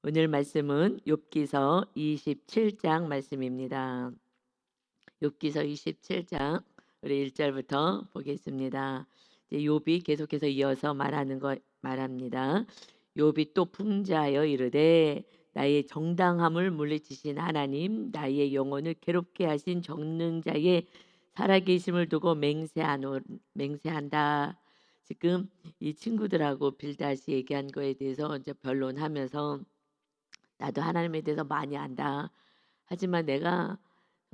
오늘 말씀은 욥기서 27장 말씀입니다. 욥기서 27장 우리 1절부터 보겠습니다. 이제 욥이 계속해서 이어서 말합니다. 욥이 또 풍자하여 이르되 나의 정당함을 물리치신 하나님, 나의 영혼을 괴롭게 하신 정능자의 살아계심을 두고 맹세한다. 지금 이 친구들하고 빌다시 얘기한 거에 대해서 이제 변론하면서 나도 하나님에 대해서 많이 안다. 하지만 내가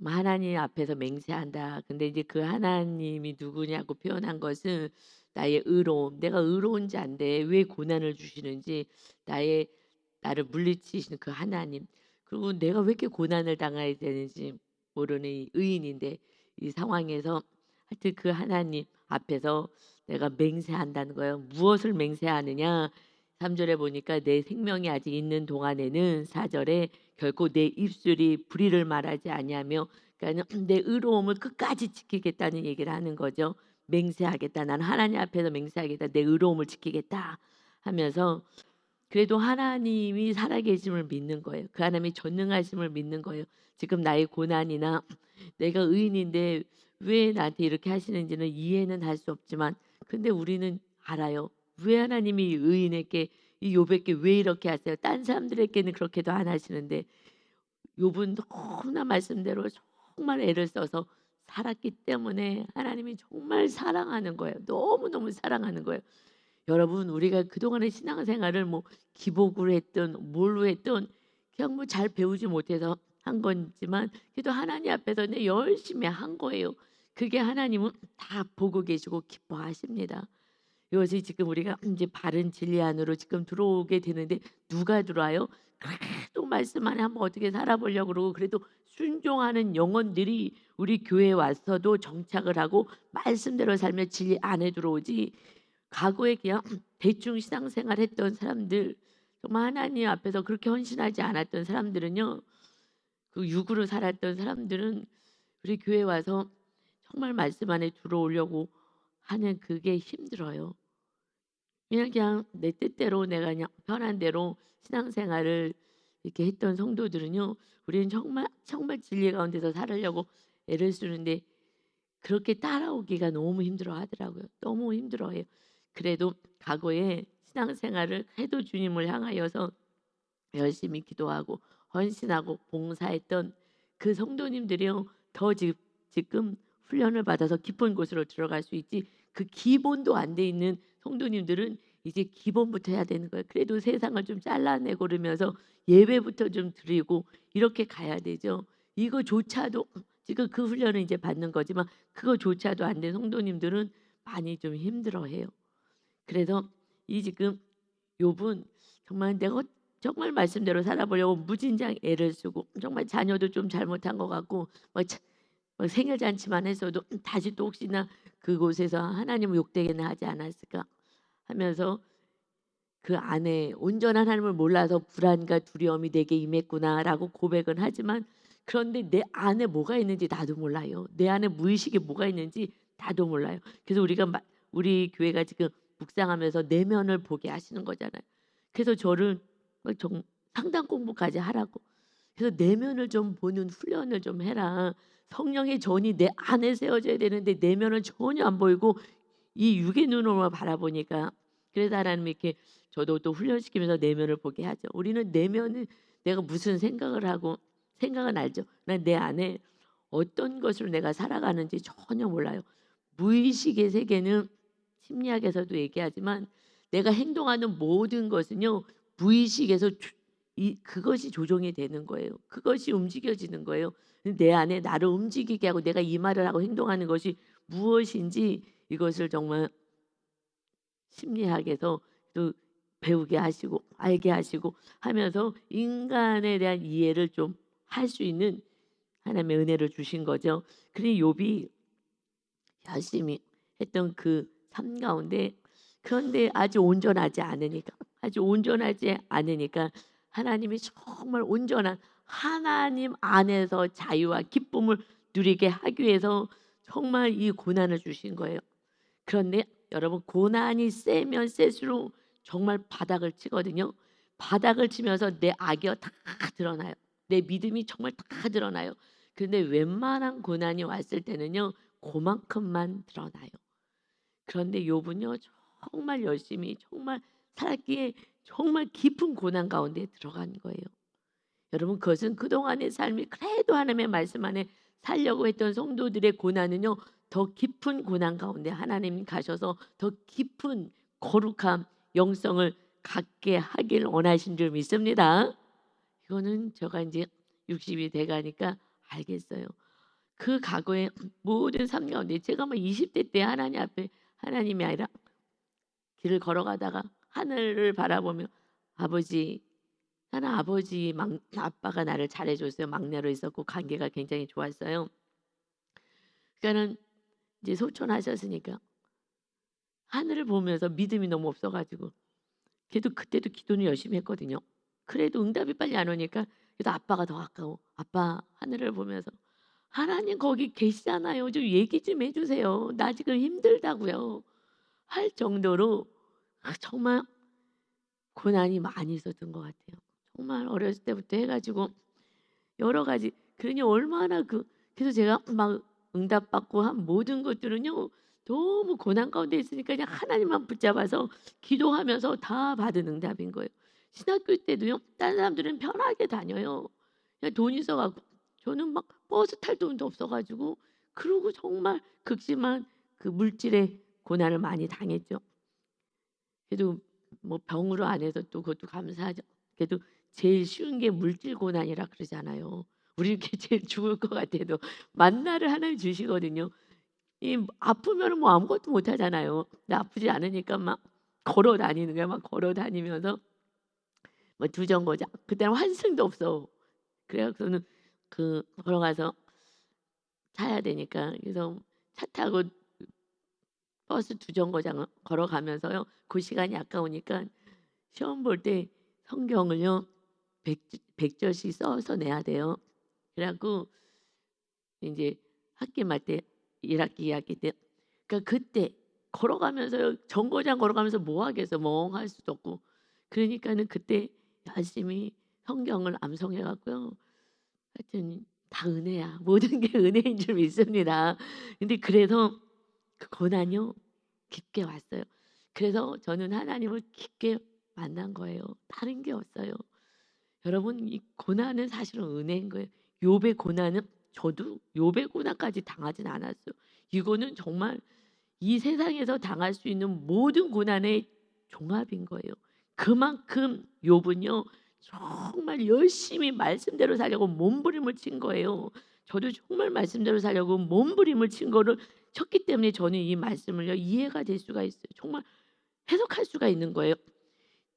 하나님 앞에서 맹세한다. 근데 이제 그 하나님이 누구냐고 표현한 것은 나의 의로움. 내가 의로운 자인데 왜 고난을 주시는지 나를 물리치시는 그 하나님. 그리고 내가 왜 이렇게 고난을 당해야 되는지 모르는 이 의인인데 이 상황에서 하여튼 그 하나님 앞에서 내가 맹세한다는 거예요. 무엇을 맹세하느냐? 3절에 보니까 내 생명이 아직 있는 동안에는 4절에 결코 내 입술이 불의를 말하지 아니하며 그러니까 내 의로움을 끝까지 지키겠다는 얘기를 하는 거죠. 맹세하겠다. 나는 하나님 앞에서 맹세하겠다. 내 의로움을 지키겠다 하면서 그래도 하나님이 살아계심을 믿는 거예요. 그 하나님이 전능하심을 믿는 거예요. 지금 나의 고난이나 내가 의인인데 왜 나한테 이렇게 하시는지는 이해는 할 수 없지만 근데 우리는 알아요. 왜 하나님이 의인에게 이 욥에게 왜 이렇게 하세요? 딴 사람들에게는 그렇게도 안 하시는데 욥은 너무나 말씀대로 정말 애를 써서 살았기 때문에 하나님이 정말 사랑하는 거예요. 너무너무 사랑하는 거예요. 여러분 우리가 그동안의 신앙생활을 뭐 기복으로 했든 뭘로 했든 그냥 뭐 잘 배우지 못해서 한 거지만 그래도 하나님 앞에서 열심히 한 거예요. 그게 하나님은 다 보고 계시고 기뻐하십니다. 이것이 지금 우리가 이제 바른 진리 안으로 지금 들어오게 되는데 누가 들어와요? 그래도 말씀 안에 한번 어떻게 살아보려고 그러고 그래도 순종하는 영혼들이 우리 교회에 와서도 정착을 하고 말씀대로 살며 진리 안에 들어오지 과거에 그냥 대충 신앙생활 했던 사람들 정말 하나님 앞에서 그렇게 헌신하지 않았던 사람들은요. 그 육으로 살았던 사람들은 우리 교회 와서 정말 말씀 안에 들어오려고 하는 그게 힘들어요. 그냥 내 뜻대로 내가 그냥 편한 대로 신앙생활을 이렇게 했던 성도들은요. 우리는 정말 정말 진리 가운데서 살으려고 애를 쓰는데 그렇게 따라오기가 너무 힘들어 하더라고요. 너무 힘들어해요. 그래도 과거에 신앙생활을 해도 주님을 향하여서 열심히 기도하고 헌신하고 봉사했던 그 성도님들이요. 더 지금 훈련을 받아서 깊은 곳으로 들어갈 수 있지 그 기본도 안 돼 있는 성도님들은 이제 기본부터 해야 되는 거예요. 그래도 세상을 좀 잘라내고 그러면서 예배부터 좀 드리고 이렇게 가야 되죠. 이거조차도 지금 그 훈련을 이제 받는 거지만 그거조차도 안 된 성도님들은 많이 좀 힘들어해요. 그래서 이 지금 욥은 정말 내가 정말 말씀대로 살아보려고 무진장 애를 쓰고 정말 자녀도 좀 잘못한 것 같고 막 생일 잔치만 했어도 다시 또 혹시나 그곳에서 하나님을 욕되게는 하지 않았을까 하면서 그 안에 온전한 하나님을 몰라서 불안과 두려움이 내게 임했구나라고 고백은 하지만 그런데 내 안에 뭐가 있는지 나도 몰라요. 내 안에 무의식에 뭐가 있는지 나도 몰라요. 그래서 우리 교회가 지금 묵상하면서 내면을 보게 하시는 거잖아요. 그래서 저를 상담 공부까지 하라고. 그래서 내면을 좀 보는 훈련을 좀 해라. 성령의 전이 내 안에 세워져야 되는데 내면은 전혀 안 보이고 이 육의 눈으로만 바라보니까 그래서 하나님이 이렇게 저도 또 훈련시키면서 내면을 보게 하죠. 우리는 내면은 내가 무슨 생각을 하고 생각은 알죠. 난 내 안에 어떤 것으로 내가 살아가는지 전혀 몰라요. 무의식의 세계는 심리학에서도 얘기하지만 내가 행동하는 모든 것은요 무의식에서 그것이 조종이 되는 거예요. 그것이 움직여지는 거예요. 내 안에 나를 움직이게 하고 내가 이 말을 하고 행동하는 것이 무엇인지 이것을 정말 심리학에서 또 배우게 하시고 알게 하시고 하면서 인간에 대한 이해를 좀 할 수 있는 하나님의 은혜를 주신 거죠. 그러니 욥이 열심히 했던 그 삶 가운데 그런데 아주 온전하지 않으니까 하나님이 정말 온전한 하나님 안에서 자유와 기쁨을 누리게 하기 위해서 정말 이 고난을 주신 거예요. 그런데 여러분 고난이 세면 셀수록 정말 바닥을 치거든요. 바닥을 치면서 내 악이요 다 드러나요. 내 믿음이 정말 다 드러나요. 근데 웬만한 고난이 왔을 때는요 고만큼만 드러나요. 그런데 욥은요 정말 열심히 정말 살았기에 정말 깊은 고난 가운데 들어간 거예요. 여러분 그것은 그동안의 삶이 그래도 하나님의 말씀 안에 살려고 했던 성도들의 고난은요 더 깊은 고난 가운데 하나님 가셔서 더 깊은 거룩한 영성을 갖게 하길 원하신 줄 믿습니다. 이거는 제가 이제 60이 돼 가니까 알겠어요. 그 과거의 모든 삶 가운데 제가 막 20대 때 하나님 앞에 하나님이 아니라 길을 걸어가다가 하늘을 바라보며 아버지, 나는 아빠가 나를 잘해줬어요. 막내로 있었고 관계가 굉장히 좋았어요. 그러니까는 이제 소천하셨으니까 하늘을 보면서 믿음이 너무 없어가지고 그래도 그때도 기도는 열심히 했거든요. 그래도 응답이 빨리 안 오니까 그래도 아빠가 더 아까워. 아빠 하늘을 보면서 하나님 거기 계시잖아요. 좀 얘기 좀 해주세요. 나 지금 힘들다고요. 할 정도로 정말 고난이 많이 있었던 것 같아요. 정말 어렸을 때부터 해가지고 여러 가지 그러니 얼마나 그래서 제가 막 응답받고 한 모든 것들은요 너무 고난 가운데 있으니까 그냥 하나님만 붙잡아서 기도하면서 다 받은 응답인 거예요. 신학교 때도요 다른 사람들은 편하게 다녀요. 그냥 돈 있어가지고 저는 막 버스 탈 돈도 없어가지고 그러고 정말 극심한 그 물질의 고난을 많이 당했죠. 그래도 뭐 병으로 안 해서 또 그것도 감사하죠. 그래도 제일 쉬운 게 물질 고난이라 그러잖아요. 우리 이렇게 제일 죽을 것 같아도 만나를 하나님 주시거든요. 이 아프면은 뭐 아무것도 못 하잖아요. 근데 아프지 않으니까 막 걸어 다니는 거야. 막 걸어 다니면서 뭐 두 정거장 그때는 환승도 없어. 그래서는 걸어가서 타야 되니까 그래서 차 타고 버스 두 정거장을 걸어가면서요. 그 시간이 아까우니까 시험 볼 때 성경을요 100절씩 써서 내야 돼요. 그래 갖고 인제 학기 말 때 1 학기, 2 학기 때 그러니까 그때 걸어가면서요 정거장 걸어가면서 뭐 하겠어. 멍할 수도 없고. 그러니까는 그때 열심히 성경을 암송해 갖고요. 하여튼 다 은혜야. 모든 게 은혜인 줄 믿습니다. 근데 그래서 그 고난이요 깊게 왔어요. 그래서 저는 하나님을 깊게 만난 거예요. 다른 게 없어요. 여러분 이 고난은 사실은 은혜인 거예요. 욥의 고난은 저도 욥의 고난까지 당하진 않았어요. 이거는 정말 이 세상에서 당할 수 있는 모든 고난의 종합인 거예요. 그만큼 욥은요 정말 열심히 말씀대로 살려고 몸부림을 친 거예요. 저도 정말 말씀대로 살려고 몸부림을 친 거를 쳤기 때문에 저는 이 말씀을요 이해가 될 수가 있어요. 정말 해석할 수가 있는 거예요.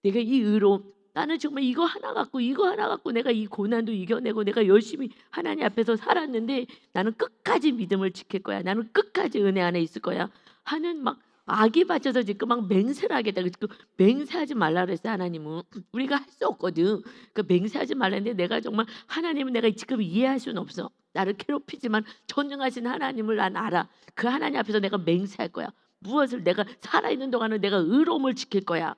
내가 이 의로 나는 정말 이거 하나 갖고 내가 이 고난도 이겨내고 내가 열심히 하나님 앞에서 살았는데 나는 끝까지 믿음을 지킬 거야. 나는 끝까지 은혜 안에 있을 거야. 하는 막 악이 받쳐서 지금 막 맹세를 하게 되고 지금 맹세하지 말라 그랬어요. 하나님은 우리가 할 수 없거든. 그 맹세하지 말라는데 내가 정말 하나님은 내가 지금 이해할 수는 없어. 나를 괴롭히지만 전능하신 하나님을 난 알아. 그 하나님 앞에서 내가 맹세할 거야. 무엇을 내가 살아있는 동안은 내가 의로움을 지킬 거야.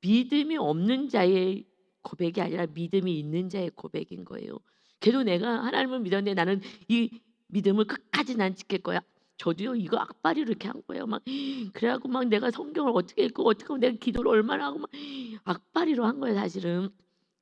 믿음이 없는 자의 고백이 아니라 믿음이 있는 자의 고백인 거예요. 그래도 내가 하나님을 믿었는데 나는 이 믿음을 끝까지 난 지킬 거야. 저도요 이거 악바리로 이렇게 한 거예요. 막 그래갖고 막 내가 성경을 어떻게 읽고 어떻게 하면 내가 기도를 얼마나 하고 막 악바리로 한 거예요 사실은.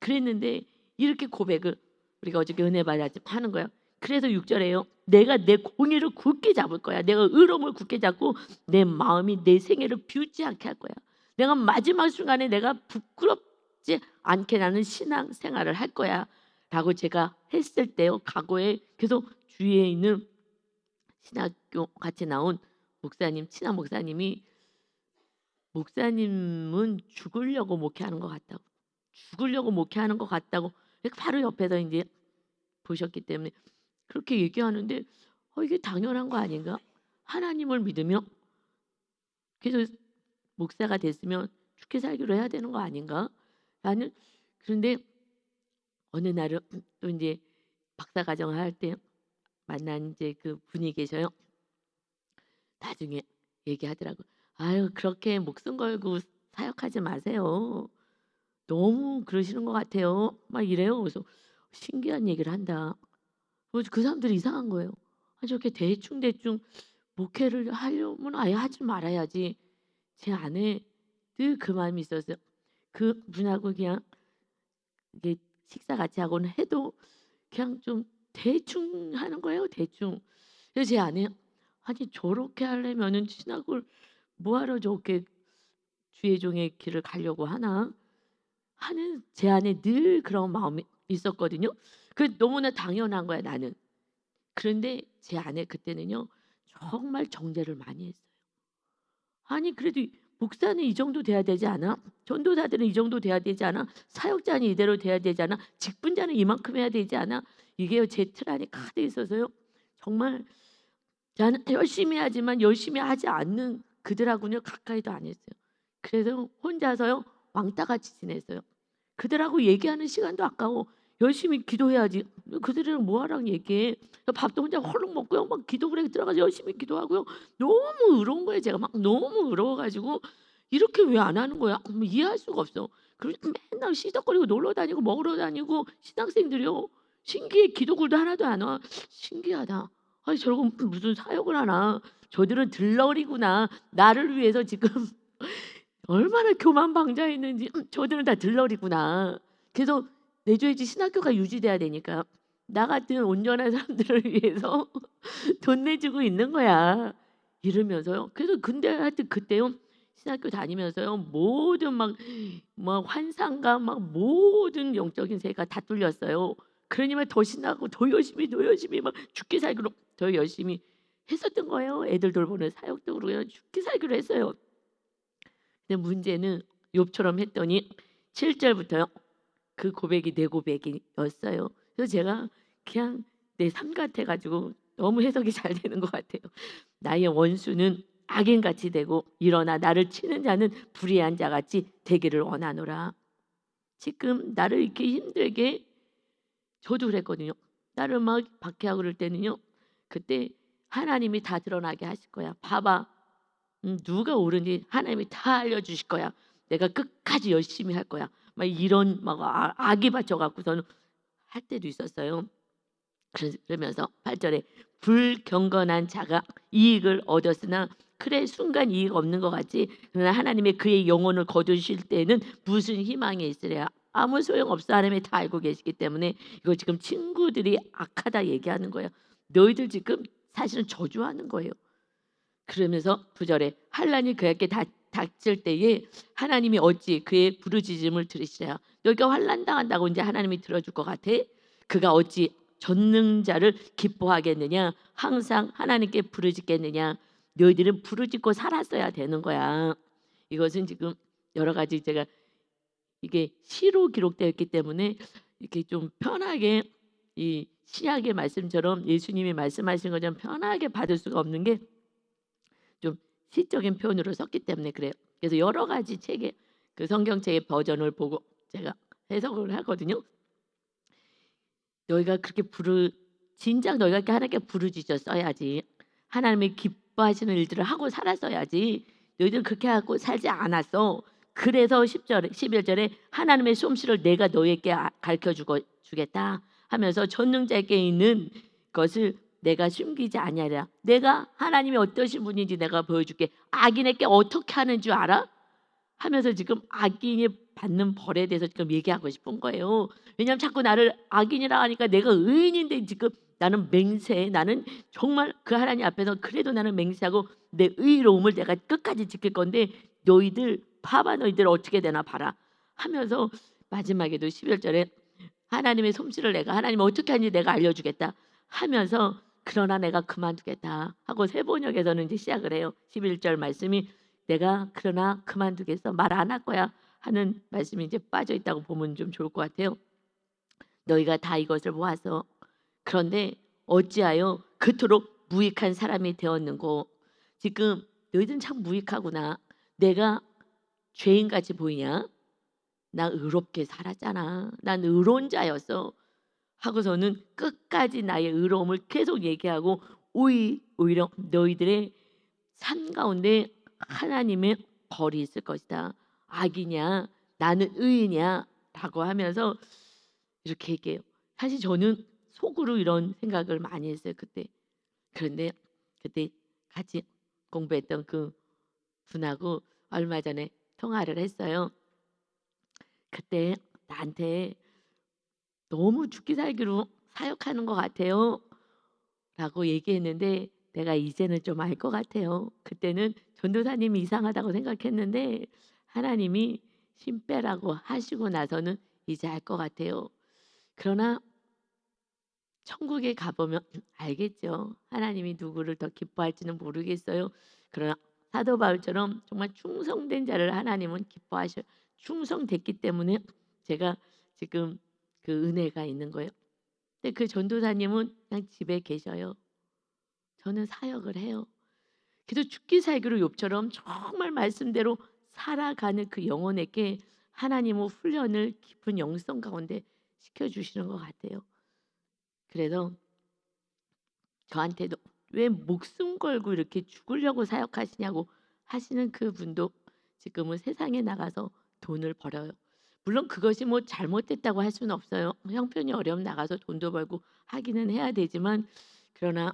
그랬는데 이렇게 고백을 우리가 어저께 은혜 받았지 하는 거예요. 그래서 6절에요. 내가 내 공의를 굳게 잡을 거야. 내가 의로움을 굳게 잡고 내 마음이 내 생애를 비웃지 않게 할 거야. 내가 마지막 순간에 내가 부끄럽지 않게 나는 신앙 생활을 할 거야 라고 제가 했을 때요 과거에 계속 주위에 있는 신학교 같이 나온 목사님 친한 목사님이 목사님은 죽으려고 목회하는 것 같다고 죽으려고 목회하는 것 같다고 바로 옆에서 이제 보셨기 때문에 그렇게 얘기하는데 이게 당연한 거 아닌가 하나님을 믿으며 그래서 목사가 됐으면 죽게 살기로 해야 되는 거 아닌가? 나는 그런데 어느 날은 또 이제 박사 과정을 할 때 만난 이제 그 분이 계셔요. 나중에 얘기하더라고. 아유 그렇게 목숨 걸고 사역하지 마세요. 너무 그러시는 것 같아요." 막 이래요. 그래서 신기한 얘기를 한다. 그래서 그 사람들이 이상한 거예요. 아 저렇게 대충대충 목회를 하려면 아예 하지 말아야지. 제 안에 늘 그 마음이 있었어요. 그분하고 그냥 이게 식사 같이 하고는 해도 그냥 좀 대충 하는 거예요, 대충. 그래서 제 안에 '아니 저렇게 하려면은 신학을 뭐하러 저렇게 주의 종의 길을 가려고 하나?' 하는 제 안에 늘 그런 마음이 있었거든요. 너무나 당연한 거야 나는. 그런데 제 안에 그때는요 정말 정죄를 많이 했어요. 아니 그래도 목사는 이 정도 돼야 되지 않아? 전도사들은 이 정도 돼야 되지 않아? 사역자는 이대로 돼야 되지 않아? 직분자는 이만큼 해야 되지 않아? 이게요 제 틀 안에 가득 있어서요. 정말 나는 열심히 하지만 열심히 하지 않는 그들하고는 가까이도 안 했어요. 그래서 혼자서요 왕따같이 지냈어요. 그들하고 얘기하는 시간도 아까워. 열심히 기도해야지. 그들이랑 뭐 하라고 얘기해. 밥도 혼자 홀룩 먹고요. 막 기도실에 들어가서 열심히 기도하고요. 너무 의로운 거예요. 제가 막 너무 의로워 가지고 '이렇게 왜 안 하는 거야?' 이해할 수가 없어. 그리고 맨날 시덕거리고 놀러 다니고 먹으러 다니고 신학생들이요. 신기해. 기도굴도 하나도 안 와. 신기하다. 아니 저러고 무슨 사역을 하나. 저들은 들러리구나. 나를 위해서 지금 얼마나 교만방자했는지 저들은 다 들러리구나. 그래서 내줘야지 신학교가 유지돼야 되니까 나 같은 온전한 사람들을 위해서 돈 내주고 있는 거야. 이러면서요. 그래서 근데 하여튼 그때요. 신학교 다니면서요. 모든 막 환상과 막 모든 영적인 세계가 다 뚫렸어요. 그러니만 더 신나고 더 열심히 막 죽기 살기로 더 열심히 했었던 거예요. 애들 돌보는 사역도 그러고요. 죽기 살기로 했어요. 근데 문제는 욥처럼 했더니 7 절부터요. 그 고백이 내 고백이었어요. 그래서 제가 그냥 내 삶 같아 가지고 너무 해석이 잘 되는 것 같아요. "나의 원수는 악인같이 되고 일어나 나를 치는 자는 불의한 자같이 되기를 원하노라." 지금 나를 이렇게 힘들게 저도 그랬거든요. 나를 막 박해하고 그럴 때는요. 그때 하나님이 다 드러나게 하실 거야. 봐봐. 누가 옳은지 하나님이 다 알려주실 거야. 내가 끝까지 열심히 할 거야. 막 이런 막 악이 받쳐 갖고서는 할 때도 있었어요. 그러면서 8 절에 불경건한 자가 이익을 얻었으나 그래 순간 이익 없는 것 같지. 그러나 하나님의 그의 영혼을 거두실 때는 무슨 희망이 있으랴. 아무 소용없어. 하나님이 다 알고 계시기 때문에 이거 지금 친구들이 악하다 얘기하는 거예요. 너희들 지금 사실은 저주하는 거예요. 그러면서 9 절에 환난이 그에게 닥칠 때에 하나님이 어찌 그의 부르짖음을 들으시랴. 너희가 환난 당한다고 이제 하나님이 들어줄 것 같아? 그가 어찌 전능자를 기뻐하겠느냐? 항상 하나님께 부르짖겠느냐? 너희들은 부르짖고 살았어야 되는 거야. 이것은 지금 여러 가지 제가 이게 시로 기록되어 있기 때문에 이렇게 좀 편하게 이 신약의 말씀처럼 예수님이 말씀하신 것처럼 편하게 받을 수가 없는 게 좀 시적인 표현으로 썼기 때문에 그래요. 그래서 여러 가지 책의 그 성경책의 버전을 보고 제가 해석을 하거든요. 너희가 그렇게 진작 너희가 이렇게 하나님께 부르짖었어야지. 하나님이 기뻐하시는 일들을 하고 살았어야지. 너희들은 그렇게 하고 살지 않았어. 그래서 10 절에 11절에 하나님의 솜씨를 내가 너희에게 가르쳐 주겠다 하면서 전능자에게 있는 것을 내가 숨기지 아니하리라. 내가 하나님이 어떠신 분인지 내가 보여줄게. 악인에게 어떻게 하는 줄 알아? 하면서 지금 악인이 받는 벌에 대해서 지금 얘기하고 싶은 거예요. 왜냐하면 자꾸 나를 악인이라 하니까 내가 의인인데 지금 나는 맹세해. 나는 정말 그 하나님 앞에서 그래도 나는 맹세하고 내 의로움을 내가 끝까지 지킬 건데 너희들 봐봐 너희들 어떻게 되나 봐라 하면서 마지막에도 11절에 하나님의 솜씨를 내가 하나님 어떻게 하는지 내가 알려주겠다 하면서 그러나 내가 그만두겠다 하고 세번역에서는 이제 시작을 해요. 11절 말씀이 내가 그러나 그만두겠어 말 안 할 거야 하는 말씀이 이제 빠져 있다고 보면 좀 좋을 것 같아요. 너희가 다 이것을 보아서 그런데 어찌하여 그토록 무익한 사람이 되었는고. 지금 너희들은 참 무익하구나. 내가 죄인같이 보이냐? 나 의롭게 살았잖아. 난 의로운 자였어. 하고서는 끝까지 나의 의로움을 계속 얘기하고 오히려 너희들의 삶 가운데 하나님의 벌이 있을 것이다. 악이냐? 나는 의인이야 라고 하면서 이렇게 얘기해요. 사실 저는 속으로 이런 생각을 많이 했어요 그때. 그런데 그때 같이 공부했던 그 분하고 얼마 전에 통화를 했어요. 그때 나한테 "너무 죽기 살기로 사역하는 것 같아요." 라고 얘기했는데 내가 이제는 좀 알 것 같아요. 그때는 전도사님이 이상하다고 생각했는데 하나님이 "힘 빼라."고 하시고 나서는 이제 알 것 같아요. 그러나 천국에 가 보면 알겠죠. 하나님이 누구를 더 기뻐할지는 모르겠어요. 그러나 사도 바울처럼 정말 충성된 자를 하나님은 기뻐하셔 충성됐기 때문에 제가 지금 그 은혜가 있는 거예요. 근데 그 전도사님은 그냥 집에 계셔요. 저는 사역을 해요. 그래서 죽기 살기로 욥처럼 정말 말씀대로 살아가는 그 영혼에게 하나님은 훈련을 깊은 영성 가운데 시켜주시는 것 같아요. 그래서 저한테도 "왜 목숨 걸고 이렇게 죽으려고 사역하시냐."고 하시는 그분도 지금은 세상에 나가서 돈을 벌어요. 물론 그것이 뭐 잘못됐다고 할 수는 없어요. 형편이 어려우면 나가서 돈도 벌고 하기는 해야 되지만 그러나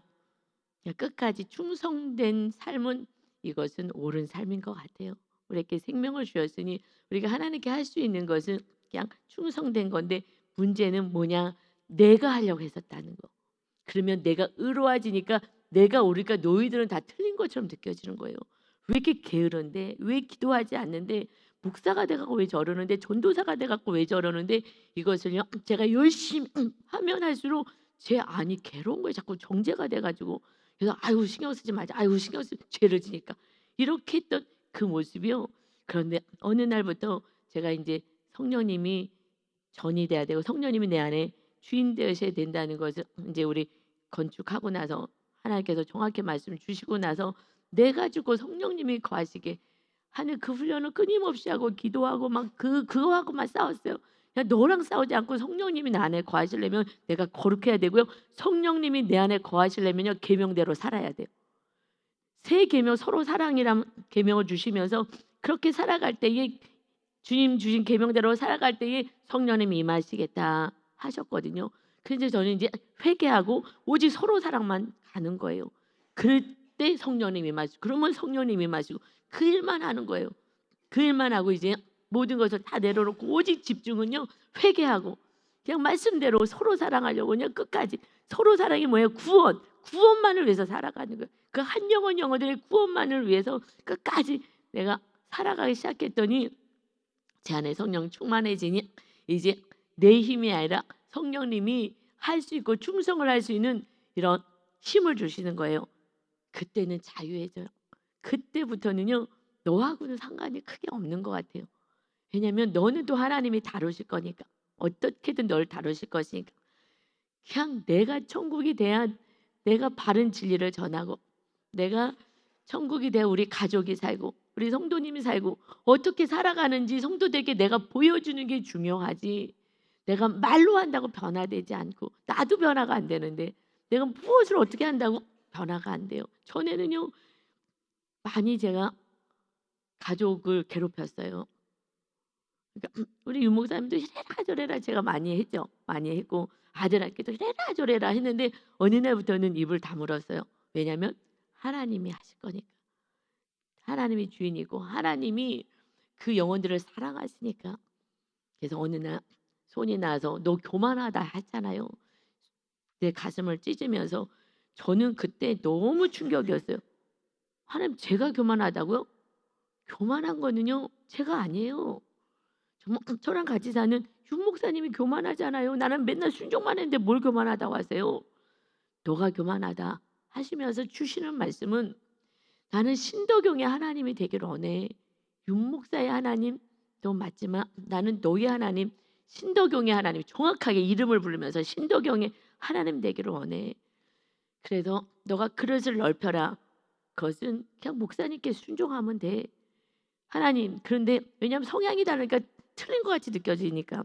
그냥 끝까지 충성된 삶은 이것은 옳은 삶인 것 같아요. 우리에게 생명을 주셨으니 우리가 하나님께 할 수 있는 것은 그냥 충성된 건데 문제는 뭐냐? 내가 하려고 했었다는 거. 그러면 내가 의로워지니까 내가 옳으니까 너희들은 다 틀린 것처럼 느껴지는 거예요. 왜 이렇게 게으른데? 왜 기도하지 않는데? 목사가 돼 갖고 왜 저러는데? 전도사가 돼 갖고 왜 저러는데? 이것을요 제가 열심히 하면 할수록 제 안이 괴로운 거예요. 자꾸 정죄가 돼 가지고. 그래서 '아유 신경 쓰지 말자. 아유 신경 쓰' 죄를 지니까. 이렇게 했던 그 모습이요. 그런데 어느 날부터 제가 인제 성령님이 전이 돼야 되고 성령님이 내 안에 주인 되셔야 된다는 것을 인제 우리 건축하고 나서 하나님께서 정확히 말씀을 주시고 나서 내 가지고 성령님이 거하시게 하는 그 훈련을 끊임없이 하고 기도하고 막 그거하고만 싸웠어요. 그냥 너랑 싸우지 않고 성령님이 내 안에 거하시려면 내가 거룩해야 되고요. 성령님이 내 안에 거하시려면요 계명대로 살아야 돼요. 새 계명 서로 사랑이라는 계명을 주시면서 그렇게 살아갈 때에 주님 주신 계명대로 살아갈 때에 성령님이 임하시겠다 하셨거든요. 그래서 저는 이제 회개하고 오직 서로 사랑만 가는 거예요. 그럴 때 성령님이 임하시고 그러면 성령님이 임하시고 그 일만 하는 거예요. 그 일만 하고 이제 모든 것을 다 내려놓고 오직 집중은요 회개하고 그냥 말씀대로 서로 사랑하려고 그냥 끝까지 서로 사랑이 뭐예요? 구원. 구원만을 위해서 살아가는 거예요. 그 한 영혼들의 구원만을 위해서 끝까지 내가 살아가기 시작했더니 제 안에 성령 충만해지니 이제 내 힘이 아니라 성령님이 할 수 있고 충성을 할 수 있는 이런 힘을 주시는 거예요. 그때는 자유해져요. 그때부터는요. 너하고는 상관이 크게 없는 것 같아요. 왜냐하면 너는 또 하나님이 다루실 거니까. 어떻게든 널 다루실 것이니까. 그냥 내가 천국이 돼야 내가 바른 진리를 전하고 내가 천국이 돼야 우리 가족이 살고 우리 성도님이 살고 어떻게 살아가는지 성도들에게 내가 보여주는 게 중요하지. 내가 말로 한다고 변화되지 않고 나도 변화가 안 되는데 내가 무엇을 어떻게 한다고 변화가 안 돼요. 전에는요. 많이 제가 가족을 괴롭혔어요. 그러니까 우리 유목사님도 이래라 저래라 제가 많이 했죠. 많이 했고 아들한테도 이래라 저래라 했는데 어느 날부터는 입을 다물었어요. 왜냐하면 하나님이 하실 거니까. 하나님이 주인이고 하나님이 그 영혼들을 사랑하시니까. 그래서 어느 날 손이 나서 "너 교만하다." 했잖아요. 내 가슴을 찢으면서 저는 그때 너무 충격이었어요. '하나님 제가 교만하다고요? 교만한 거는요 제가 아니에요. 정말 저랑 같이 사는 윤 목사님이 교만하잖아요. 나는 맨날 순종만 했는데 뭘 교만하다고 하세요. 너가 교만하다." 하시면서 주시는 말씀은 나는 신도경의 하나님이 되기를 원해. 윤 목사의 하나님도 맞지만 나는 너의 하나님 신도경의 하나님 정확하게 이름을 부르면서 신도경의 하나님 되기를 원해. 그래서 너가 그릇을 넓혀라. 그것은 그냥 목사님께 순종하면 돼. 하나님 그런데 왜냐하면 성향이 다르니까 틀린 것 같이 느껴지니까.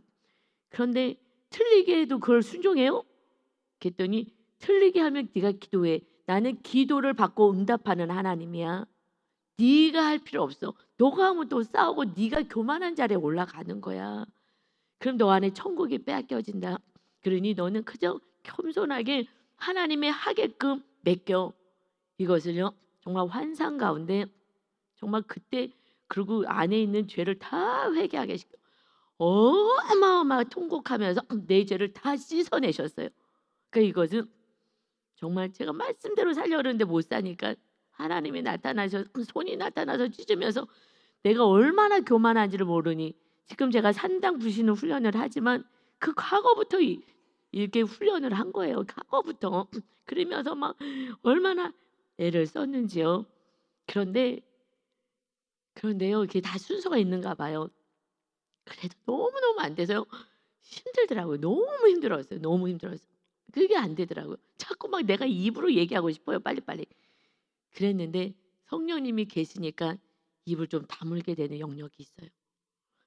그런데 틀리게 해도 그걸 순종해요? 그랬더니 틀리게 하면 네가 기도해. 나는 기도를 받고 응답하는 하나님이야. 네가 할 필요 없어. 너가 하면 또 싸우고 네가 교만한 자리에 올라가는 거야. 그럼 너 안에 천국이 빼앗겨진다. 그러니 너는 그저 겸손하게 하나님의 하게끔 맡겨. 이것을요 정말 환상 가운데 정말 그때 그리고 안에 있는 죄를 다 회개하게 시켜 어마어마하게 통곡하면서 내 죄를 다 씻어내셨어요. 그러니까 이것은 정말 제가 말씀대로 살려고 그러는데 못 사니까 하나님이 나타나셔 손이 나타나서 찢으면서 내가 얼마나 교만한지를 모르니 지금 제가 산당 부시는 훈련을 하지만 그 과거부터 이렇게 훈련을 한 거예요. 과거부터. 그러면서 막 얼마나 애를 썼는지요. 그런데요 이게 다 순서가 있는가 봐요. 그래도 너무너무 안 돼서요. 힘들더라고요. 너무 힘들었어요. 너무 힘들었어요. 그게 안 되더라고요. 자꾸 막 내가 입으로 얘기하고 싶어요. 빨리빨리. 그랬는데 성령님이 계시니까 입을 좀 다물게 되는 영역이 있어요.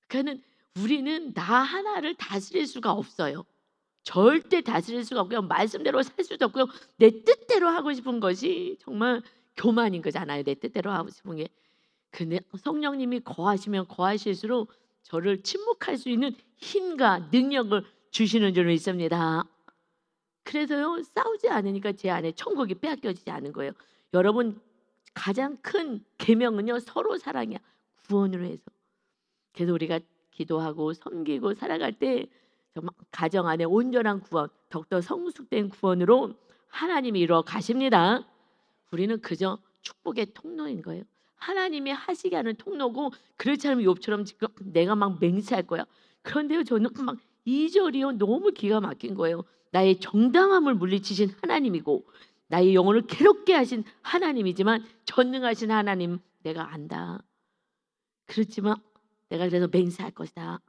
그러니까는 우리는 나 하나를 다스릴 수가 없어요. 절대 다스릴 수가 없고요. 말씀대로 살 수도 없고요. 내 뜻대로 하고 싶은 것이 정말 교만인 거잖아요. 내 뜻대로 하고 싶은 게. 근데 성령님이 거하시면 거하실수록 저를 침묵할 수 있는 힘과 능력을 주시는 줄 믿습니다. 그래서요 싸우지 않으니까 제 안에 천국이 빼앗겨지지 않은 거예요. 여러분 가장 큰 계명은요 서로 사랑이야. 구원으로 해서. 그래서 우리가 기도하고 섬기고 살아갈 때 정말 가정 안에 온전한 구원, 더욱더 성숙된 구원으로 하나님이 이루어 가십니다. 우리는 그저 축복의 통로인 거예요. 하나님이 하시게 하는 통로고 그렇지 않으면 욥처럼 지금 내가 막 맹세할 거야. 그런데요 저는 막 2절이요 너무 기가 막힌 거예요. 나의 정당함을 물리치신 하나님이고 나의 영혼을 괴롭게 하신 하나님이지만 전능하신 하나님 내가 안다. 그렇지만 내가 그래서 맹세할 것이다.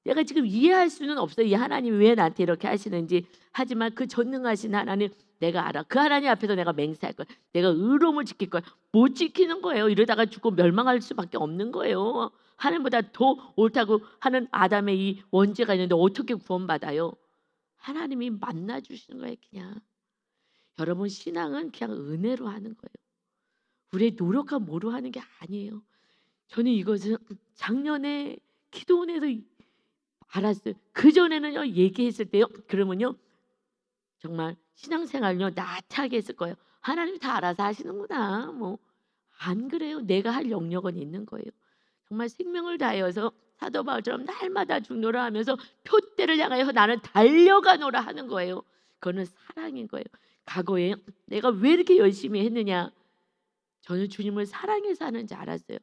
내가 지금 이해할 수는 없어요. 이 하나님이 왜 나한테 이렇게 하시는지. 하지만 그 전능하신 하나님 내가 알아. 그 하나님 앞에서 내가 맹세할 거야. 내가 의로움을 지킬 거야. 못 지키는 거예요. 이러다가 죽고 멸망할 수밖에 없는 거예요. 하나님보다 더 옳다고 하는 아담의 이 원죄가 있는데 어떻게 구원받아요? 하나님이 만나주시는 거예요. 그냥. 여러분 신앙은 그냥 은혜로 하는 거예요. 우리의 노력과 뭐로 하는 게 아니에요. 저는 이것은 작년에 기도원에서 알았어요. 그전에는요 얘기했을 때요 그러면요 정말 신앙생활요 나태하게 했을 거예요. 하나님이 다 알아서 하시는구나. 뭐 안 그래요. 내가 할 영역은 있는 거예요. 정말 생명을 다하여서 사도 바울처럼 날마다 죽노라 하면서 표대를 향하여 나는 달려가노라 하는 거예요. 그거는 사랑인 거예요. 과거에 내가 왜 이렇게 열심히 했느냐. 저는 주님을 사랑해서 하는지 알았어요.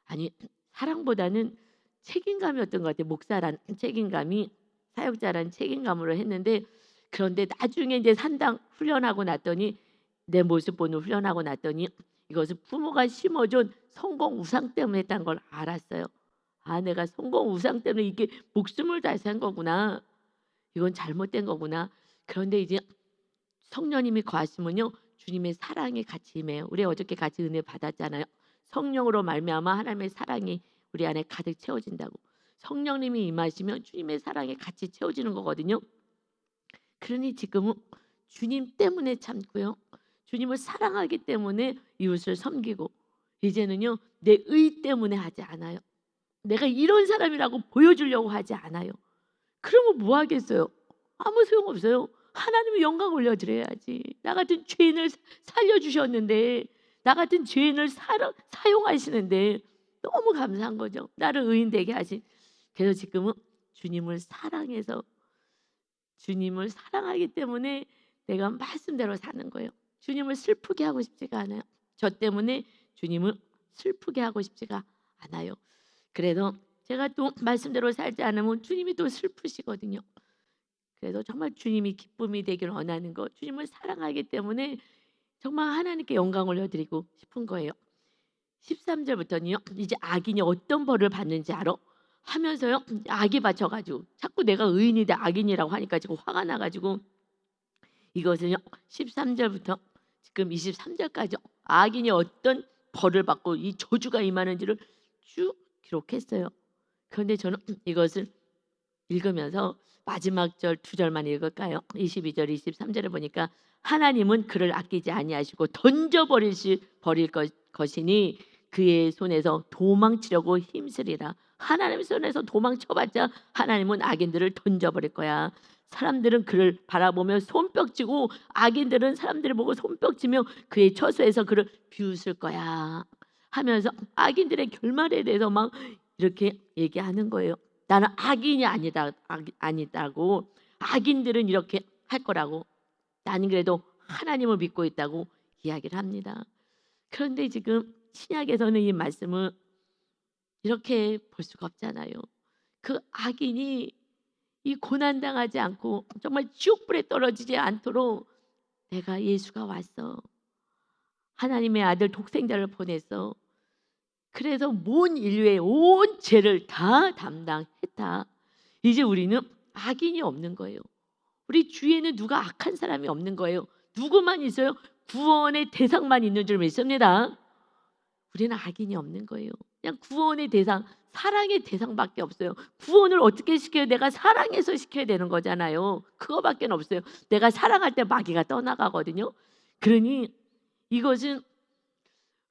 아니 사랑보다는 책임감이었던 것 같아요. 목사란 책임감이 사역자란 책임감으로 했는데 그런데 나중에 이제 산당 훈련하고 났더니 내 모습 보는 훈련하고 났더니 이것은 부모가 심어준 성공 우상 때문에 했다는 걸 알았어요. 아 내가 성공 우상 때문에 이게 목숨을 다해서 한 거구나. 이건 잘못된 거구나. 그런데 이제 성령님이 거하시면요 주님의 사랑이 같이 임해요. 우리 어저께 같이 은혜 받았잖아요. 성령으로 말미암아 하나님의 사랑이 우리 안에 가득 채워진다고. 성령님이 임하시면 주님의 사랑이 같이 채워지는 거거든요. 그러니 지금은 주님 때문에 참고요. 주님을 사랑하기 때문에 이웃을 섬기고 이제는요 내 의 때문에 하지 않아요. 내가 이런 사람이라고 보여주려고 하지 않아요. 그러면 뭐 하겠어요? 아무 소용없어요. 하나님의 영광 올려드려야지. 나 같은 죄인을 살려주셨는데 나 같은 죄인을 사용하시는데 너무 감사한 거죠. 나를 의인 되게 하신. 그래서 지금은 주님을 사랑해서 주님을 사랑하기 때문에 내가 말씀대로 사는 거예요. 주님을 슬프게 하고 싶지가 않아요. 저 때문에 주님을 슬프게 하고 싶지가 않아요. 그래서 제가 또 말씀대로 살지 않으면 주님이 또 슬프시거든요. 그래서 정말 주님이 기쁨이 되길 원하는 거 주님을 사랑하기 때문에 정말 하나님께 영광 올려드리고 싶은 거예요. 13절부터는요. 이제 악인이 어떤 벌을 받는지 알아? 하면서요. 악이 받쳐가지고 자꾸 내가 의인인데 악인이라고 하니까 지금 화가 나가지고 이것은요. 13절부터 지금 23절까지 악인이 어떤 벌을 받고 이 저주가 임하는지를 쭉 기록했어요. 그런데 저는 이것을 읽으면서 마지막 절 두 절만 읽을까요? 22절 23절에 보니까 하나님은 그를 아끼지 아니하시고 던져버릴 것이니 그의 손에서 도망치려고 힘쓰리라. 하나님 손에서 도망쳐봤자 하나님은 악인들을 던져버릴 거야. 사람들은 그를 바라보며 손뼉치고 악인들은 사람들을 보고 손뼉치며 그의 처소에서 그를 비웃을 거야 하면서 악인들의 결말에 대해서 막 이렇게 얘기하는 거예요. 나는 악인이 아니다고. 악인들은 이렇게 할 거라고. 나는 그래도 하나님을 믿고 있다고 이야기를 합니다. 그런데 지금 신약에서는 이 말씀을 이렇게 볼 수가 없잖아요. 그 악인이 이 고난당하지 않고 정말 지옥불에 떨어지지 않도록 내가 예수가 왔어. 하나님의 아들 독생자를 보냈어. 그래서 온 인류의 온 죄를 다 담당했다. 이제 우리는 악인이 없는 거예요. 우리 주위에는 누가 악한 사람이 없는 거예요. 누구만 있어요? 구원의 대상만 있는 줄 믿습니다. 우리는 악인이 없는 거예요. 그냥 구원의 대상, 사랑의 대상밖에 없어요. 구원을 어떻게 시켜요? 내가 사랑해서 시켜야 되는 거잖아요. 그거밖에 없어요. 내가 사랑할 때 마귀가 떠나가거든요. 그러니 이것은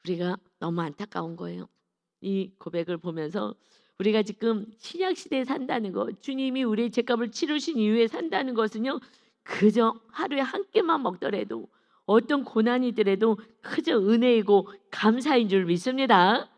우리가 너무 안타까운 거예요. 이 고백을 보면서 우리가 지금 신약 시대에 산다는 거, 주님이 우리의 죄값을 치르신 이후에 산다는 것은요, 그저 하루에 한 끼만 먹더라도 어떤 고난이더라도 그저 은혜이고 감사인 줄 믿습니다.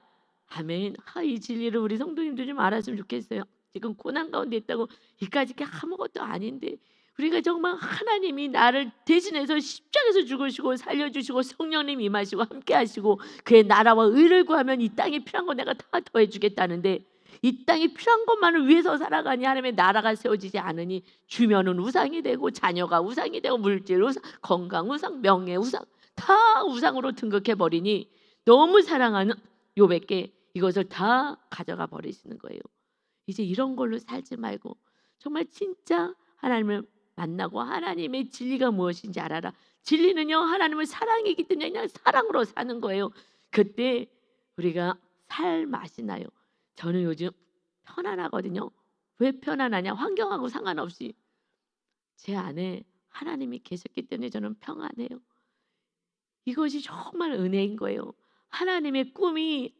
아멘. 이 진리를 우리 성도님들 좀 알았으면 좋겠어요. 지금 고난 가운데 있다고 이까짓 게 아무것도 아닌데 우리가 정말 하나님이 나를 대신해서 십자가에서 죽으시고 살려주시고 성령님 임하시고 함께하시고 그의 나라와 의를 구하면 이 땅에 필요한 거 내가 다 더해주겠다는데 이 땅에 필요한 것만을 위해서 살아가니 하나님의 나라가 세워지지 않으니 주면은 우상이 되고 자녀가 우상이 되고 물질 우상, 건강 우상, 명예 우상 다 우상으로 등극해버리니 너무 사랑하는 욥에게 이것을 다 가져가 버리시는 거예요. 이제 이런 걸로 살지 말고 정말 진짜 하나님을 만나고 하나님의 진리가 무엇인지 알아라. 진리는요 하나님을 사랑이기 때문에 그냥 사랑으로 사는 거예요. 그때 우리가 살 맛이 나요. 저는 요즘 편안하거든요. 왜 편안하냐? 환경하고 상관없이 제 안에 하나님이 계셨기 때문에 저는 평안해요. 이것이 정말 은혜인 거예요. 하나님의 꿈이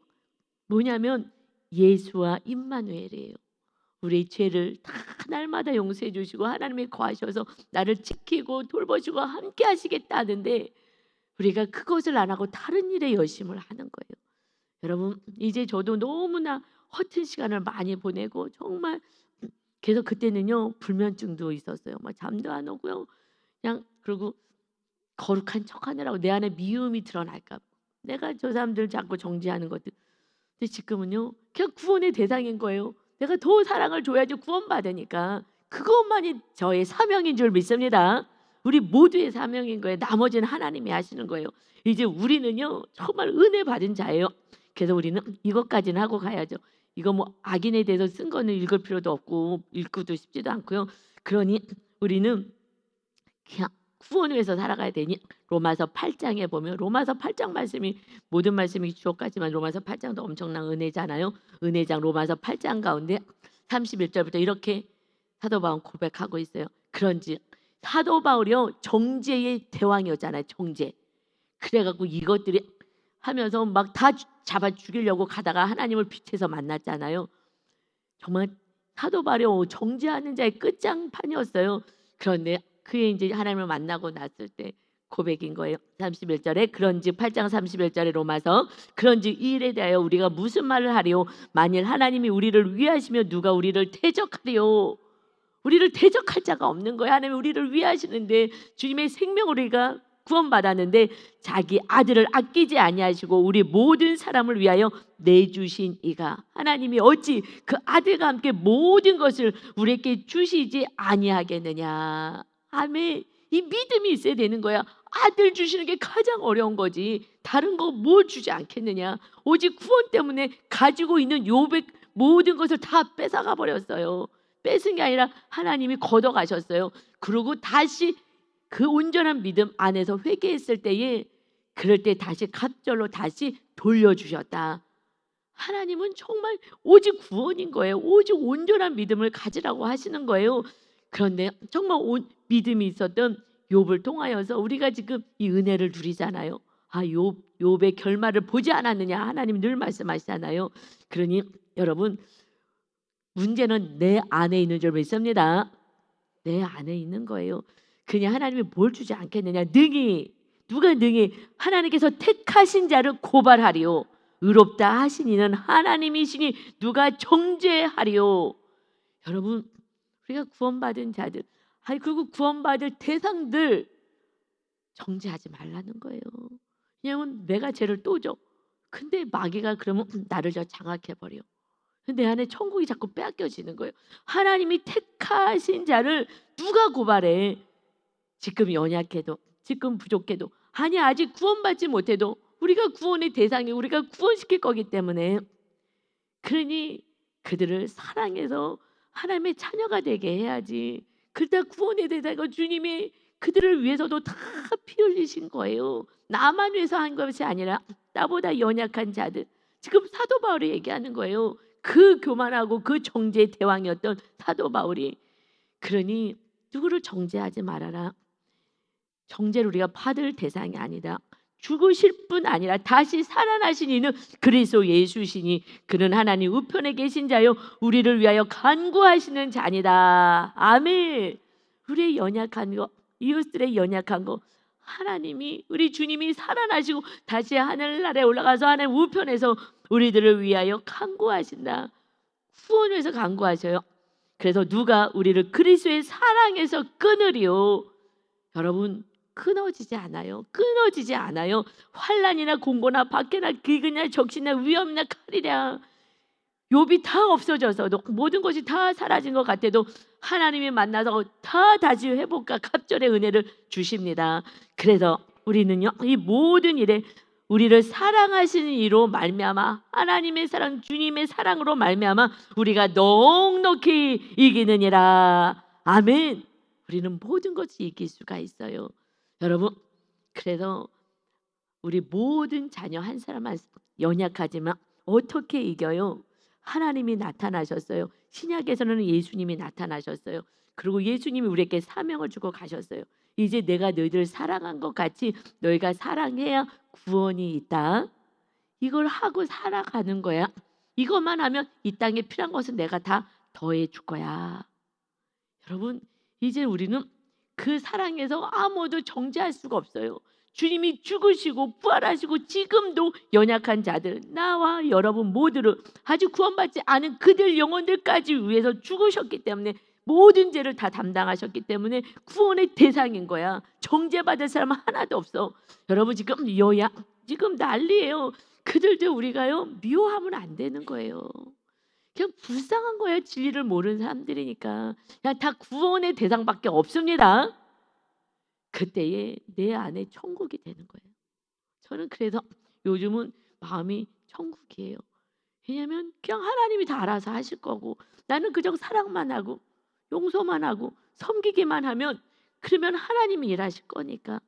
뭐냐면 예수와 임마누엘이에요. 우리의 죄를 다 날마다 용서해 주시고 하나님이 거하셔서 나를 지키고 돌보시고 함께 하시겠다는데 우리가 그것을 안 하고 다른 일에 열심을 하는 거예요. 여러분 이제 저도 너무나 허튼 시간을 많이 보내고 정말 계속 그때는요 불면증도 있었어요. 막 잠도 안 오고요. 그냥 그리고 거룩한 척하느라고 내 안에 미움이 드러날까 봐 내가 저 사람들 자꾸 정죄하는 것들. 근데 지금은요 그냥 구원의 대상인 거예요. 내가 더 사랑을 줘야지 구원받으니까 그것만이 저의 사명인 줄 믿습니다. 우리 모두의 사명인 거예요. 나머지는 하나님이 하시는 거예요. 이제 우리는요 정말 은혜 받은 자예요. 그래서 우리는 이것까지는 하고 가야죠. 이거 뭐 악인에 대해서 쓴 거는 읽을 필요도 없고 읽고도 싶지도 않고요. 그러니 우리는 그냥 구원을 위해서 살아가야 되니 로마서 8장에 보면 로마서 8장 말씀이 모든 말씀이 주옥같지만 로마서 8장도 엄청난 은혜잖아요. 은혜장 로마서 8장 가운데 31절부터 이렇게 사도 바울은 고백하고 있어요. 그런지 사도 바울이요 정죄의 대왕이었잖아요. 정죄. 그래갖고 이것들이 하면서 막 다 잡아 죽이려고 가다가 하나님을 빛에서 만났잖아요. 정말 사도 바울이 정죄하는 자의 끝장판이었어요. 그런데 그의 이제 하나님을 만나고 났을 때 고백인 거예요. 31절에 그런즉 8장 31절에 로마서 그런즉 이 일에 대하여 우리가 무슨 말을 하리요? 만일 하나님이 우리를 위하시며 누가 우리를 대적하리요? 우리를 대적할 자가 없는 거예요. 하나님이 우리를 위하시는데 주님의 생명 우리가 구원받았는데 자기 아들을 아끼지 아니하시고 우리 모든 사람을 위하여 내주신 이가 하나님이 어찌 그 아들과 함께 모든 것을 우리에게 주시지 아니하겠느냐. 아멘. 이 믿음이 있어야 되는 거야. 아들 주시는 게 가장 어려운 거지. 다른 거 뭐 주지 않겠느냐. 오직 구원 때문에 가지고 있는 욥의 모든 것을 다 뺏어가 버렸어요. 뺏은 게 아니라 하나님이 걷어가셨어요. 그리고 다시 그 온전한 믿음 안에서 회개했을 때에 그럴 때 다시 갑절로 다시 돌려주셨다. 하나님은 정말 오직 구원인 거예요. 오직 온전한 믿음을 가지라고 하시는 거예요. 그런데 정말 믿음이 있었던 욥을 통하여서 우리가 지금 이 은혜를 누리잖아요. 욥의 결말을 보지 않았느냐 하나님이 늘 말씀하시잖아요. 그러니 여러분 문제는 내 안에 있는 줄 믿습니다. 내 안에 있는 거예요. 그냥 하나님이 뭘 주지 않겠느냐. 누가 능히 하나님께서 택하신 자를 고발하리요 의롭다 하신 이는 하나님이시니 누가 정죄하리요. 여러분 우리가 구원받은 자들 그리고 구원받을 대상들 정죄하지 말라는 거예요. 왜냐하면 내가 죄를 또 져. 근데 마귀가 그러면 나를 장악해버려. 내 안에 천국이 자꾸 빼앗겨지는 거예요. 하나님이 택하신 자를 누가 고발해. 지금 연약해도 지금 부족해도 아직 구원받지 못해도 우리가 구원의 대상이 우리가 구원시킬 거기 때문에 그러니 그들을 사랑해서 하나님의 자녀가 되게 해야지. 그러다 구원의 대상이 주님이 그들을 위해서도 다 피 흘리신 거예요. 나만 위해서 한 것이 아니라 나보다 연약한 자들. 지금 사도 바울이 얘기하는 거예요. 그 교만하고 그 정죄의 대왕이었던 사도 바울이. 그러니 누구를 정죄하지 말아라. 정죄를 우리가 받을 대상이 아니다. 죽으실 뿐 아니라 다시 살아나신 이는 그리스도 예수시니 그는 하나님 우편에 계신 자요 우리를 위하여 간구하시는 자니다. 아멘. 우리의 연약한 거, 이웃들의 연약한 거 하나님이 우리 주님이 살아나시고 다시 하늘나라에 올라가서 하나님 우편에서 우리들을 위하여 간구하신다. 구원을 위해서 간구하셔요. 그래서 누가 우리를 그리스도의 사랑에서 끊으리요. 여러분 끊어지지 않아요. 끊어지지 않아요. 환난이나 공고나 박해나 기근이나 적신이나 위험이나 칼이랴 욥이 다 없어져서도 모든 것이 다 사라진 것 같아도 하나님이 만나서 다 다시 회복과 갑절의 은혜를 주십니다. 그래서 우리는요 이 모든 일에 우리를 사랑하시는 이로 말미암아 하나님의 사랑 주님의 사랑으로 말미암아 우리가 넉넉히 이기느니라. 아멘. 우리는 모든 것을 이길 수가 있어요. 여러분 그래서 우리 모든 자녀 한 사람 한 사람 연약하지만 어떻게 이겨요? 하나님이 나타나셨어요. 신약에서는 예수님이 나타나셨어요. 그리고 예수님이 우리에게 사명을 주고 가셨어요. 이제 내가 너희들 사랑한 것 같이 너희가 사랑해야 구원이 있다. 이걸 하고 살아가는 거야. 이것만 하면 이 땅에 필요한 것은 내가 다 더해 줄 거야. 여러분 이제 우리는 그 사랑에서 아무도 정죄할 수가 없어요. 주님이 죽으시고 부활하시고 지금도 연약한 자들 나와 여러분 모두를 아직 구원받지 않은 그들 영혼들까지 위해서 죽으셨기 때문에 모든 죄를 다 담당하셨기 때문에 구원의 대상인 거야. 정죄받을 사람 하나도 없어. 여러분 지금 지금 난리예요. 그들도 우리가요 미워하면 안 되는 거예요. 그냥 불쌍한 거예요. 진리를 모르는 사람들이니까. 그냥 다 구원의 대상밖에 없습니다. 그때에 내 안에 천국이 되는 거예요. 저는 그래서 요즘은 마음이 천국이에요. 왜냐하면 그냥 하나님이 다 알아서 하실 거고 나는 그저 사랑만 하고 용서만 하고 섬기기만 하면 그러면 하나님이 일하실 거니까.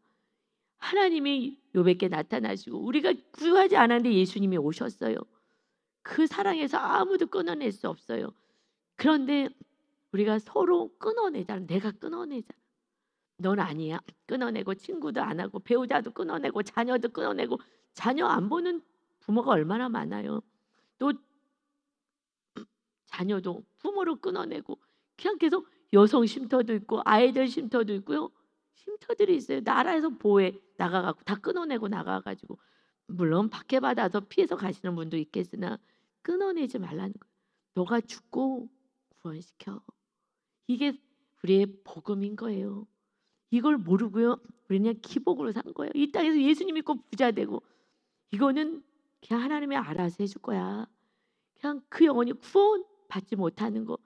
하나님이 욥에게 나타나시고 우리가 구하지 않았는데 예수님이 오셨어요. 그 사랑에서 아무도 끊어낼 수 없어요. 그런데 우리가 서로 끊어내잖아. 내가 끊어내잖아. 넌 아니야. 끊어내고 친구도 안 하고 배우자도 끊어내고 자녀도 끊어내고 자녀 안 보는 부모가 얼마나 많아요. 또 자녀도 부모를 끊어내고 그냥 계속 여성 쉼터도 있고 아이들 쉼터도 있고요. 쉼터들이 있어요. 나라에서 보호해 나가갖고 다 끊어내고 나가가지고 물론 박해받아서 피해서 가시는 분도 있겠으나 끊어내지 말라는 거예요. 너가 죽고 구원시켜. 이게 우리의 복음인 거예요. 이걸 모르고요. 우리는 그냥 기복으로 산 거예요. 이 땅에서 예수님 믿고 부자 되고 이거는 그냥 하나님이 알아서 해줄 거야. 그냥 그 영혼이 구원 받지 못하는 거.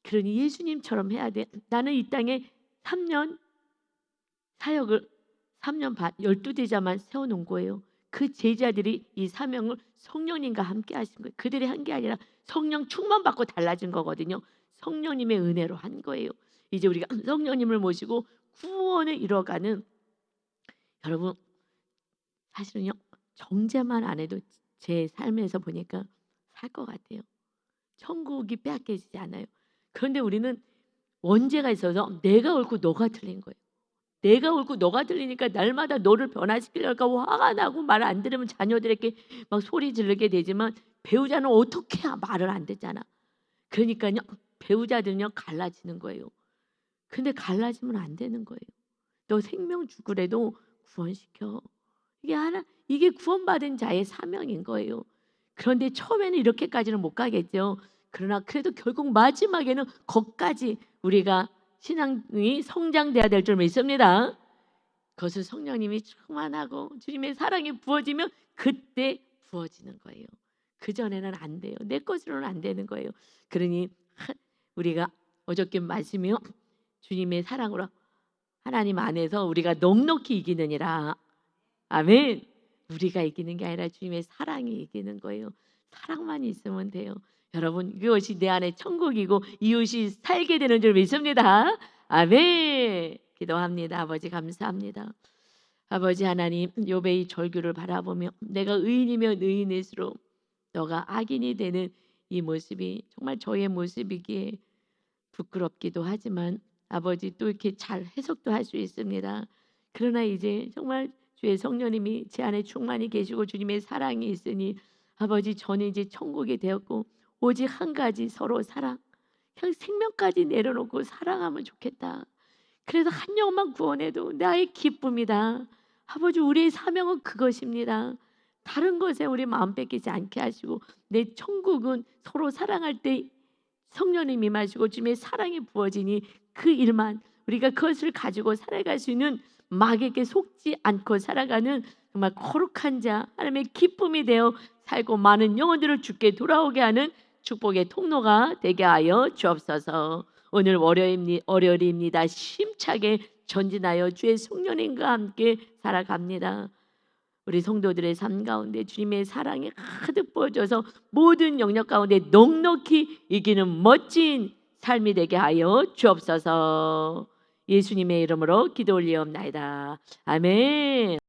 그러니 예수님처럼 해야 돼. 나는 이 땅에 3년 사역을 3년 반 12제자만 세워놓은 거예요. 그 제자들이 이 사명을 성령님과 함께 하신 거예요. 그들이 한 게 아니라 성령 충만 받고 달라진 거거든요. 성령님의 은혜로 한 거예요. 이제 우리가 성령님을 모시고 구원을 이뤄가는 여러분 사실은요 정죄만 안 해도 제 삶에서 보니까 살 것 같아요. 천국이 빼앗기지 않아요. 그런데 우리는 원죄가 있어서 내가 옳고 너가 틀린 거예요. 내가 옳고 너가 들리니까 날마다 너를 변화시키려고 화가 나고 말 안 들으면 자녀들에게 막 소리 지르게 되지만 배우자는 어떻게 말을 안 듣잖아. 그러니까요 배우자들은요 갈라지는 거예요. 근데 갈라지면 안 되는 거예요. 너 생명 죽으래도 구원시켜. 이게 구원받은 자의 사명인 거예요. 그런데 처음에는 이렇게까지는 못 가겠죠. 그러나 그래도 결국 마지막에는 거기까지 우리가 신앙이 성장돼야 될 줄 믿습니다. 그것을 성령님이 충만하고 주님의 사랑이 부어지면 그때 부어지는 거예요. 그전에는 안 돼요. 내 것으로는 안 되는 거예요. 그러니 우리가 어저께 말씀이요. 주님의 사랑으로 하나님 안에서 우리가 넉넉히 이기느니라. 아멘. 우리가 이기는 게 아니라 주님의 사랑이 이기는 거예요. 사랑만 있으면 돼요. 여러분 이것이 내 안에 천국이고 이웃이 살게 되는 줄 믿습니다. 아멘. 기도합니다. 아버지 감사합니다. 아버지 하나님 욥의 절규를 바라보며 내가 의인이면 의인일수록 너가 악인이 되는 이 모습이 정말 저의 모습이기에 부끄럽기도 하지만 아버지 또 이렇게 잘 해석도 할 수 있습니다. 그러나 이제 정말 주의 성령님이 제 안에 충만히 계시고 주님의 사랑이 있으니 아버지 저는 이제 천국이 되었고 오직 한 가지 서로 사랑 그냥 생명까지 내려놓고 사랑하면 좋겠다. 그래서 한 영혼만 구원해도 나의 기쁨이다. 아버지 우리의 사명은 그것입니다. 다른 것에 우리 마음 뺏기지 않게 하시고 내 천국은 서로 사랑할 때 성령님이 임하시고 주님의 사랑이 부어지니 그 일만 우리가 그것을 가지고 살아갈 수 있는 마귀에게 속지 않고 살아가는 정말 거룩한 자 하나님의 기쁨이 되어 살고 많은 영혼들을 주께 돌아오게 하는 축복의 통로가 되게 하여 주옵소서. 오늘 월요일입니다. 힘차게 전진하여 주의 성령님과 함께 살아갑니다. 우리 성도들의 삶 가운데 주님의 사랑이 가득 부어져서 모든 영역 가운데 넉넉히 이기는 멋진 삶이 되게 하여 주옵소서. 예수님의 이름으로 기도 올리옵나이다. 아멘.